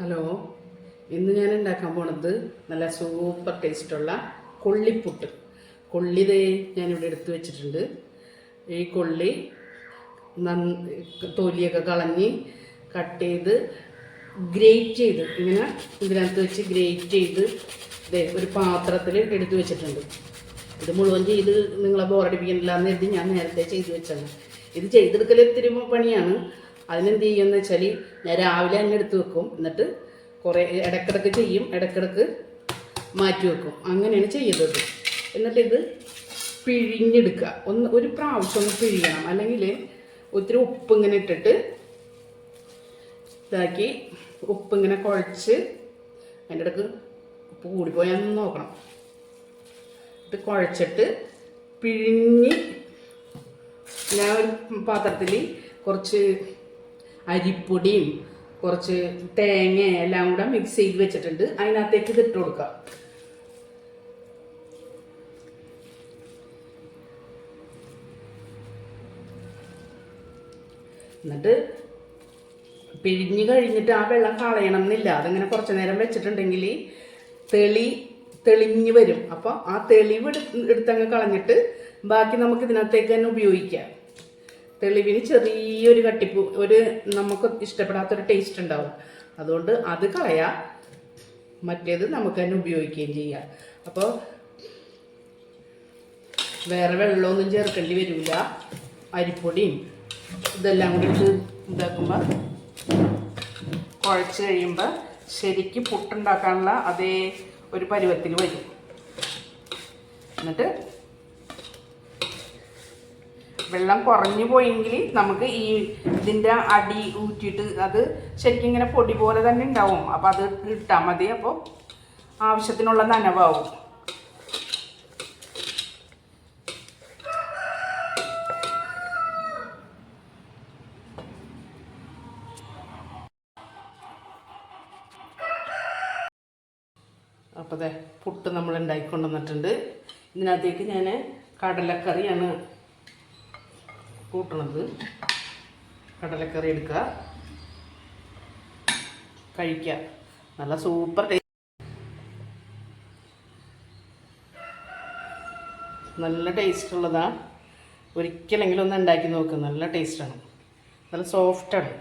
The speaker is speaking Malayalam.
ഹലോ, ഇന്ന് ഞാൻ ഉണ്ടാക്കാൻ പോണത് നല്ല സൂപ്പർ ടേസ്റ്റുള്ള കൊള്ളിപ്പുട്ട്. കൊള്ളി ദേ ഞാനിവിടെ എടുത്ത് വെച്ചിട്ടുണ്ട്. ഈ കൊള്ളി തൊലിയൊക്കെ കളഞ്ഞ് കട്ട് ചെയ്ത് ഗ്രേറ്റ് ചെയ്ത് ഇങ്ങനെ ഇതിനകത്ത് വെച്ച് ഗ്രേറ്റ് ചെയ്ത് ദേ ഒരു പാത്രത്തിൽ എടുത്ത് വെച്ചിട്ടുണ്ട്. ഇത് മുഴുവൻ ചെയ്ത് നിങ്ങളെ ബോറടിപ്പിക്കുന്നില്ല എന്ന് കരുതി ഞാൻ നേരത്തെ ചെയ്ത് വെച്ചാണ്. ഇത് ചെയ്തെടുക്കൽ ഇത്തിരി പണിയാണ്. അതിനെന്ത് ചെയ്യുമെന്ന് വെച്ചാൽ ഞാൻ രാവിലെ തന്നെ എടുത്ത് വെക്കും. എന്നിട്ട് കുറേ ഇടയ്ക്കിടയ്ക്ക് ചെയ്യും, ഇടയ്ക്കിടയ്ക്ക് മാറ്റി വെക്കും. അങ്ങനെയാണ് ചെയ്യുന്നത്. എന്നിട്ട് ഇത് പിഴിഞ്ഞെടുക്കുക. ഒരു പ്രാവശ്യം ഒന്ന് പിഴിയണം. അല്ലെങ്കിൽ ഒത്തിരി ഉപ്പ് ഇങ്ങനെ ഇട്ടിട്ട് ഇതാക്കി ഉപ്പിങ്ങനെ കുഴച്ച് അതിൻ്റെ ഇടയ്ക്ക് ഉപ്പ് കൂടിപ്പോയാൽ നോക്കണം. ഇത് കുഴച്ചിട്ട് പിഴിഞ്ഞ് ഞാൻ ഒരു പാത്രത്തിൽ കുറച്ച് അരിപ്പൊടിയും കുറച്ച് തേങ്ങ എല്ലാം കൂടെ മിക്സ് ചെയ്ത് വെച്ചിട്ടുണ്ട്. അതിനകത്തേക്ക് ഇത് ഇട്ട് കൊടുക്കാം. എന്നിട്ട് പിഴിഞ്ഞ് കഴിഞ്ഞിട്ട് ആ വെള്ളം കളയണം എന്നില്ല. അതിങ്ങനെ കുറച്ച് നേരം വെച്ചിട്ടുണ്ടെങ്കിൽ തെളിഞ്ഞ് വരും. അപ്പോൾ ആ തെളിവ് എടുത്തങ്ങ് കളഞ്ഞിട്ട് ബാക്കി നമുക്ക് ഇതിനകത്തേക്ക് തന്നെ ഉപയോഗിക്കാം. തെളിവിന് ചെറിയൊരു കട്ടിപ്പ്, നമുക്ക് ഇഷ്ടപ്പെടാത്തൊരു ടേസ്റ്റ് ഉണ്ടാവും. അതുകൊണ്ട് അത് കളയാം, മറ്റേത് നമുക്ക് തന്നെ ഉപയോഗിക്കുകയും ചെയ്യാം. അപ്പോൾ വേറെ വെള്ളമൊന്നും ചേർക്കേണ്ടി വരില്ല. അരിപ്പൊടിയും ഇതെല്ലാം കൂടി ഇതാക്കുമ്പോൾ കുഴച്ച് കഴിയുമ്പോൾ ശരിക്കും പുട്ടുണ്ടാക്കാനുള്ള അതേ ഒരു പരുവത്തിൽ വരും. എന്നിട്ട് വെള്ളം കുറഞ്ഞു പോയെങ്കിൽ നമുക്ക് ഇതിൻ്റെ അടി ഊറ്റിയിട്ട് അത് ശരിക്കും ഇങ്ങനെ പൊടി പോലെ തന്നെ ഉണ്ടാവും. അപ്പോൾ അത് ഇട്ടാൽ മതി. അപ്പോൾ ആവശ്യത്തിനുള്ള നനവാവും. അപ്പോൾ അതെ പുട്ട് നമ്മൾ ഉണ്ടാക്കിക്കൊണ്ട് വന്നിട്ടുണ്ട്. ഇതിനകത്തേക്ക് ഞാൻ കടലക്കറിയാണ് കൂട്ടണത്. കടലക്കറി എടുക്കുക, കഴിക്കുക. നല്ല സൂപ്പർ ടേസ്റ്റ്, നല്ല ടേസ്റ്റ് ഉള്ളതാണ്. ഒരിക്കലെങ്കിലും ഒന്ന് ഉണ്ടാക്കി നോക്കുക. നല്ല ടേസ്റ്റാണ്, നല്ല സോഫ്റ്റാണ്.